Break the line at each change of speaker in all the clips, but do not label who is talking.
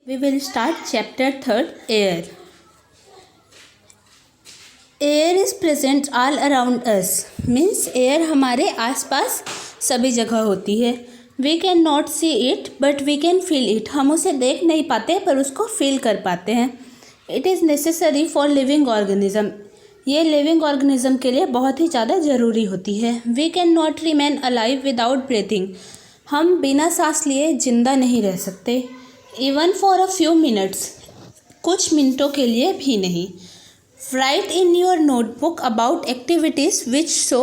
We will start chapter 3rd, Air. Air is present all around us. Means air हमारे आसपास सभी जगह होती है. We can not see it but we can feel it. हम उसे देख नहीं पाते पर उसको फील कर पाते हैं. It is necessary for living organism. ये लिविंग ऑर्गेनिज्म के लिए बहुत ही ज़्यादा ज़रूरी होती है. We can not remain alive without breathing. हम बिना सांस लिए जिंदा नहीं रह सकते. Even for a few minutes. कुछ मिनटों के लिए भी नहीं. Write in your notebook about activities which show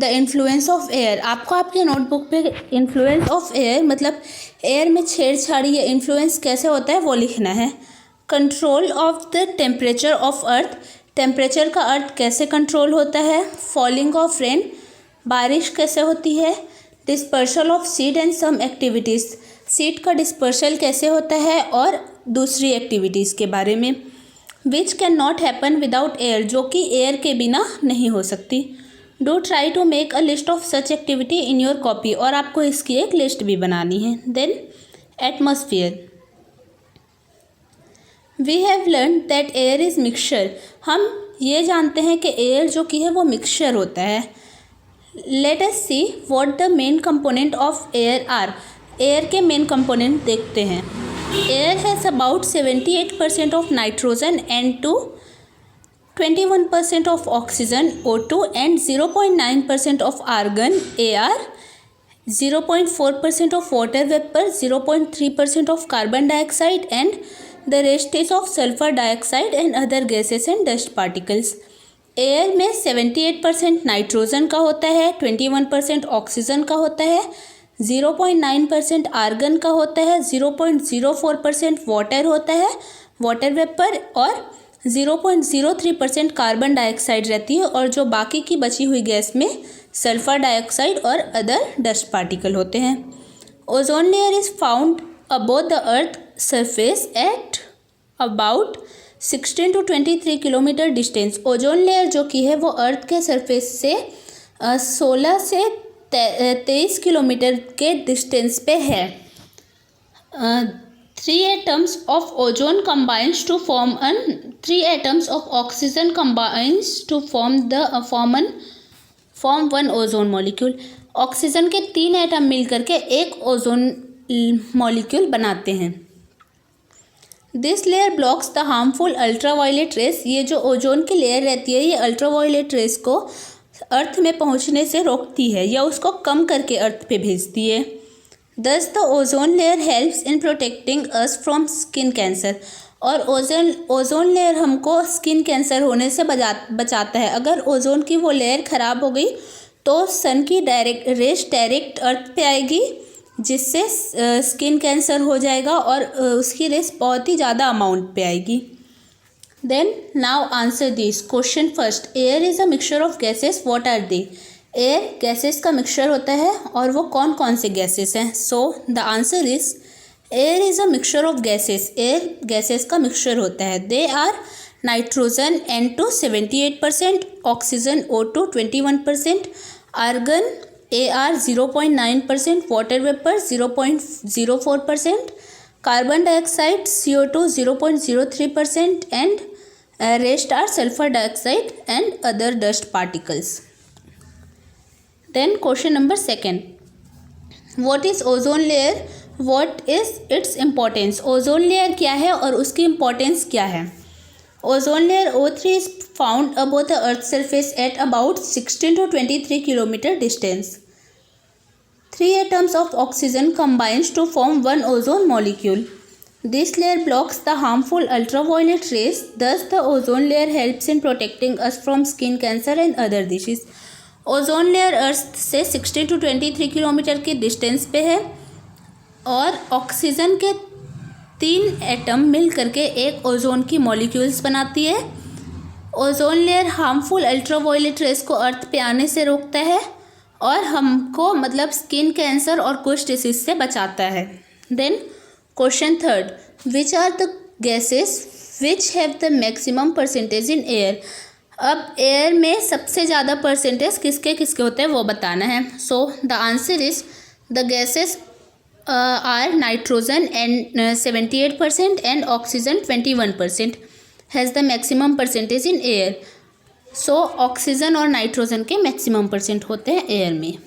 the influence of air. आपको आपके नोटबुक पे influence of air मतलब एयर में छेड़छाड़ी या इन्फ्लुएंस कैसे होता है वो लिखना है. Control of the temperature of earth. Temperature का अर्थ कैसे कंट्रोल होता है. Falling of rain. बारिश कैसे होती है. Dispersal of seed and some activities. Seed का डिस्पर्सल कैसे होता है और दूसरी एक्टिविटीज़ के बारे में. Which can not happen without air. जो कि एयर के बिना नहीं हो सकती. Do try to make a list of such activity in your copy. और आपको इसकी एक लिस्ट भी बनानी है. Then atmosphere. We have learn that air is mixture. हम ये जानते हैं कि एयर जो कि है वो मिक्सचर होता है. Let us see what the main component of air are. Air के मेन कंपोनेंट देखते हैं. Air has about 78% of nitrogen N2, 21% of oxygen O2 and 0.9% of argon AR, 0.4% of water vapour, 0.3% of carbon dioxide and the rest is of sulphur dioxide and other gases and dust particles. Air में 78% nitrogen का होता है, 21% oxygen का होता है, 0.9% argon का होता है, 0.04% वाटर होता है वाटर वेपर और 0.03% कार्बन डाइऑक्साइड रहती है. और जो बाकी की बची हुई गैस में सल्फर डाइऑक्साइड और अदर डस्ट पार्टिकल होते हैं. Ozone layer is found above the earth surface at about 16 to 23 kilometre distance. Ozone layer जो कि है वो अर्थ के सरफेस से 16 से 23 किलोमीटर के डिस्टेंस पे है. 3 atoms of ozone combines to form 3 atoms of oxygen combines to form one ozone molecule. Oxygen के 3 एटम मिल करके एक ओजोन मॉलिक्यूल बनाते हैं. This layer blocks the harmful ultraviolet rays. ये जो ओजोन की लेयर रहती है ये अल्ट्रावायलेट रेस को अर्थ में पहुंचने से रोकती है या उसको कम करके अर्थ पे भेजती है. दस the ozone layer helps in protecting us from skin cancer. और ओजोन लेयर हमको स्किन कैंसर होने से बचाता है. अगर ओजोन की वो लेयर ख़राब हो गई तो सन की डायरेक्ट अर्थ पे आएगी जिससे स्किन कैंसर हो जाएगा और उसकी रेस बहुत ही ज़्यादा अमाउंट पे आएगी. Then now answer this question first. Air is a mixture of gases. What are they. Air gases का मिक्सचर होता है और वो कौन कौन से गैसेस हैं. So the answer is air is a mixture of gases. Air gases का मिक्सचर होता है. They are nitrogen N2 78%, oxygen O2 21%, argon AR 0.9%, water vapour 0.04%, carbon dioxide CO2 0.03% and rest are sulfur dioxide and other dust particles. Then question number second. What is ozone layer? What is its importance? Ozone layer क्या है और उसकी importance क्या है. Ozone layer O3 is found above the earth's surface at about 16 to 23 kilometer distance. 3 atoms of oxygen combines to form one ozone molecule. This layer blocks the harmful ultraviolet rays. Thus, the ozone layer helps in protecting us from skin cancer and other diseases. Ozone layer earth से 16 to 23 kilometre की distance पे है और oxygen के 3 atom मिल करके एक ozone की molecules बनाती है. Ozone layer harmful ultraviolet rays को अर्थ पे आने से रोकता है और हमको मतलब स्किन कैंसर और कुछ डिसीज से बचाता है. Then question third. Which are the gases which have the maximum percentage in air. अब एयर में सबसे ज़्यादा परसेंटेज किसके किसके होते हैं वो बताना है. सो the answer is the gases are nitrogen and 78% and oxygen 21% has the maximum percentage in air. So oxygen और नाइट्रोजन के मैक्सिमम परसेंट होते हैं एयर में.